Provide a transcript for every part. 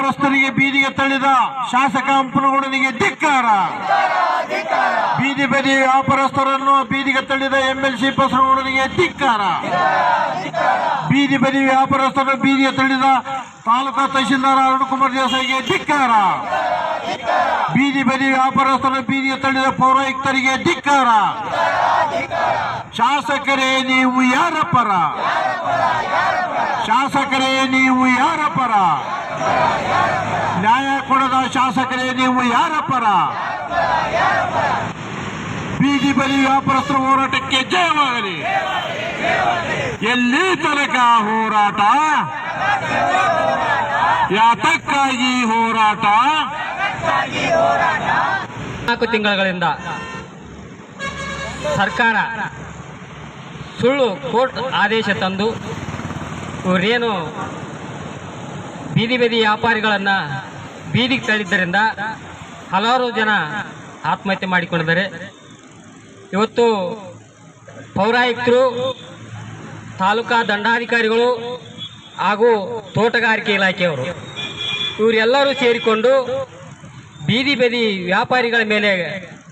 ವ್ಯಾಪಾರಸ್ಥರಿಗೆ ಬೀದಿಗೆ ತಳ್ಳಿದ ಶಾಸಕ ಹಂಪನಗೌಡನಿಗೆ ಧಿಕ್ಕಾರ. ಬೀದಿ ಬದಿ ವ್ಯಾಪಾರಸ್ಥರನ್ನು ಬೀದಿಗೆ ತಳ್ಳಿದ MLC ಬಸವನಗೌಡನಿಗೆ ಧಿಕ್ಕಾರ. ಬೀದಿ ಬದಿ ವ್ಯಾಪಾರಸ್ಥರನ್ನು ಬೀದಿಗೆ ತಳ್ಳಿದ ತಾಲೂಕಾ ತಹಶೀಲ್ದಾರ್ ಅರುಣಕುಮಾರ್ ದೇಸಾಯಿಗೆ ಧಿಕ್ಕಾರ. ಬೀದಿ ಬದಿ ವ್ಯಾಪಾರಸ್ಥರನ್ನು ಬೀದಿಗೆ ತಳ್ಳಿದ ಪೌರಾಯುಕ್ತರಿಗೆ ಧಿಕ್ಕಾರ. ಶಾಸಕರೇ ನೀವು ಯಾರ ಪರ? ಶಾಸಕರೇ ನೀವು ಯಾರ ಪರ? ನ್ಯಾಯ ಕೊಡದ ಶಾಸಕರೇ ನೀವು ಯಾರ ಪರ? ಬೀದಿ ಬದಿ ವ್ಯಾಪಾರಸ್ಥರ ಹೋರಾಟಕ್ಕೆ ಜಯವಾಗಲಿ. ಎಲ್ಲಿ ತನಕ ಹೋರಾಟ? ಯಾತಕ್ಕಾಗಿ ಹೋರಾಟ? 4 ತಿಂಗಳಿಂದ ಸರ್ಕಾರ ಸುಳ್ಳು ಕೋರ್ಟ್ ಆದೇಶ ತಂದು ಇವರೇನು ಬೀದಿ ಬದಿ ವ್ಯಾಪಾರಿಗಳನ್ನು ಬೀದಿಗೆ ತಳ್ಳಿದ್ದರಿಂದ ಹಲವಾರು ಜನ ಆತ್ಮಹತ್ಯೆ ಮಾಡಿಕೊಂಡಿದ್ದಾರೆ. ಇವತ್ತು ಪೌರಾಯುಕ್ತರು, ತಾಲೂಕಾ ದಂಡಾಧಿಕಾರಿಗಳು ಹಾಗೂ ತೋಟಗಾರಿಕೆ ಇಲಾಖೆಯವರು ಇವರೆಲ್ಲರೂ ಸೇರಿಕೊಂಡು ಬೀದಿ ಬದಿ ವ್ಯಾಪಾರಿಗಳ ಮೇಲೆ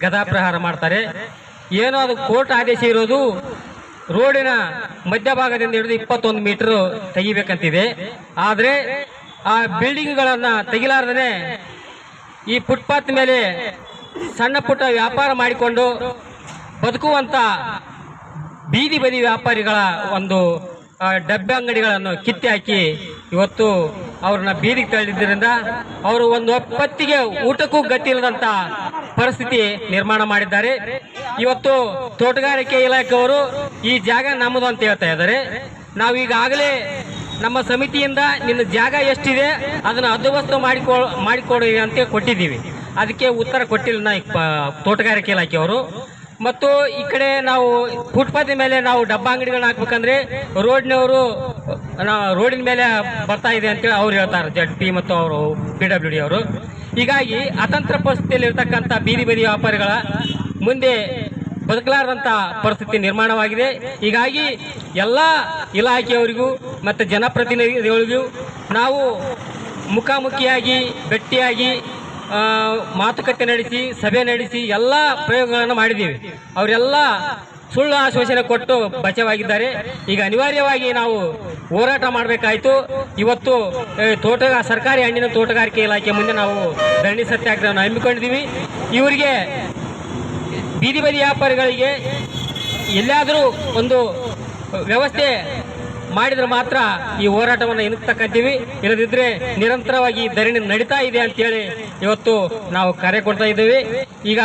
ಗದಾಪ್ರಹಾರ ಮಾಡ್ತಾರೆ. ಏನೋ ಅದು ಕೋರ್ಟ್ ಆದೇಶ ಇರೋದು ರೋಡಿನ ಮಧ್ಯಭಾಗದಿಂದ ಹಿಡಿದು 21 ಮೀಟರ್ ತೆಗಿಬೇಕಂತಿದೆ. ಆದರೆ ಆ ಬಿಲ್ಡಿಂಗ್ಗಳನ್ನು ತೆಗಿಲಾರ್ದೇ ಈ ಫುಟ್ಪಾತ್ ಮೇಲೆ ಸಣ್ಣ ಪುಟ್ಟ ವ್ಯಾಪಾರ ಮಾಡಿಕೊಂಡು ಬದುಕುವಂಥ ಬೀದಿ ಬದಿ ವ್ಯಾಪಾರಿಗಳ ಒಂದು ಡಬ್ಬೆ ಅಂಗಡಿಗಳನ್ನು ಕಿತ್ತಿ ಹಾಕಿ ಇವತ್ತು ಅವ್ರನ್ನ ಬೀದಿಗೆ ತಳ್ಳಿದ್ದರಿಂದ ಅವರು ಒಂದು ಹೊತ್ತಿಗೆ ಊಟಕ್ಕೂ ಗತಿ ಇಲ್ಲದಂಥ ಪರಿಸ್ಥಿತಿ ನಿರ್ಮಾಣ ಮಾಡಿದ್ದಾರೆ. ಇವತ್ತು ತೋಟಗಾರಿಕೆ ಇಲಾಖೆಯವರು ಈ ಜಾಗ ನಮ್ಮದು ಅಂತ ಹೇಳ್ತಾ ಇದ್ದಾರೆ. ನಾವು ಈಗಾಗಲೇ ನಮ್ಮ ಸಮಿತಿಯಿಂದ ನಿನ್ನ ಜಾಗ ಎಷ್ಟಿದೆ ಅದನ್ನು ಹದ್ದುಬಸ್ತು ಮಾಡಿಕೊಡಿ ಅಂತ ಕೊಟ್ಟಿದ್ದೀವಿ. ಅದಕ್ಕೆ ಉತ್ತರ ಕೊಟ್ಟಿಲ್ಲ ತೋಟಗಾರಿಕೆ ಇಲಾಖೆಯವರು. ಮತ್ತು ಈ ಕಡೆ ನಾವು ಫುಟ್ಪಾತ್ ಮೇಲೆ ನಾವು ಡಬ್ಬಾ ಅಂಗಡಿಗಳನ್ನ ಹಾಕ್ಬೇಕಂದ್ರೆ ರೋಡಿನವರು ರೋಡಿನ ಮೇಲೆ ಬರ್ತಾ ಇದೆ ಅಂತೇಳಿ ಅವ್ರು ಹೇಳ್ತಾರೆ, ZP ಮತ್ತು ಅವರು PWD ಅವರು. ಹೀಗಾಗಿ ಅತಂತ್ರ ಪರಿಸ್ಥಿತಿಯಲ್ಲಿ ಇರ್ತಕ್ಕಂಥ ಬೀದಿ ಬದಿ ವ್ಯಾಪಾರಿಗಳ ಮುಂದೆ ಬದುಕಲಾರದಂಥ ಪರಿಸ್ಥಿತಿ ನಿರ್ಮಾಣವಾಗಿದೆ. ಹೀಗಾಗಿ ಎಲ್ಲ ಇಲಾಖೆಯವರಿಗೂ ಮತ್ತು ಜನಪ್ರತಿನಿಧಿಗಳಿಗೂ ನಾವು ಮುಖಾಮುಖಿಯಾಗಿ ಗಟ್ಟಿಯಾಗಿ ಮಾತುಕತೆ ನಡೆಸಿ ಸಭೆ ನಡೆಸಿ ಎಲ್ಲ ಪ್ರಯೋಗಗಳನ್ನು ಮಾಡಿದ್ದೀವಿ. ಅವರೆಲ್ಲ ಸುಳ್ಳು ಆಶ್ವಾಸನೆ ಕೊಟ್ಟು ಬಚಾವಾಗಿದ್ದಾರೆ. ಈಗ ಅನಿವಾರ್ಯವಾಗಿ ನಾವು ಹೋರಾಟ ಮಾಡಬೇಕಾಯಿತು. ಇವತ್ತು ಸರ್ಕಾರಿ ಹಣ್ಣಿನ ತೋಟಗಾರಿಕೆ ಇಲಾಖೆ ಮುಂದೆ ನಾವು ಧರಣಿ ಸತ್ಯಾಗ್ರಹವನ್ನು ಹಮ್ಮಿಕೊಂಡಿದ್ದೀವಿ. ಇವರಿಗೆ ಬೀದಿ ಬದಿ ವ್ಯಾಪಾರಿಗಳಿಗೆ ಎಲ್ಲಾದರೂ ಒಂದು ವ್ಯವಸ್ಥೆ ಮಾಡಿದ್ರೆ ಮಾತ್ರ ಈ ಹೋರಾಟವನ್ನು ಇಣುಕ್ತಕ್ಕಂತೀವಿ. ಇಲ್ಲದಿದ್ದರೆ ನಿರಂತರವಾಗಿ ಧರಣಿ ನಡೀತಾ ಇದೆ ಅಂತೇಳಿ ಇವತ್ತು ನಾವು ಕರೆ ಕೊಡ್ತಾ ಇದ್ದೇವೆ. ಈಗ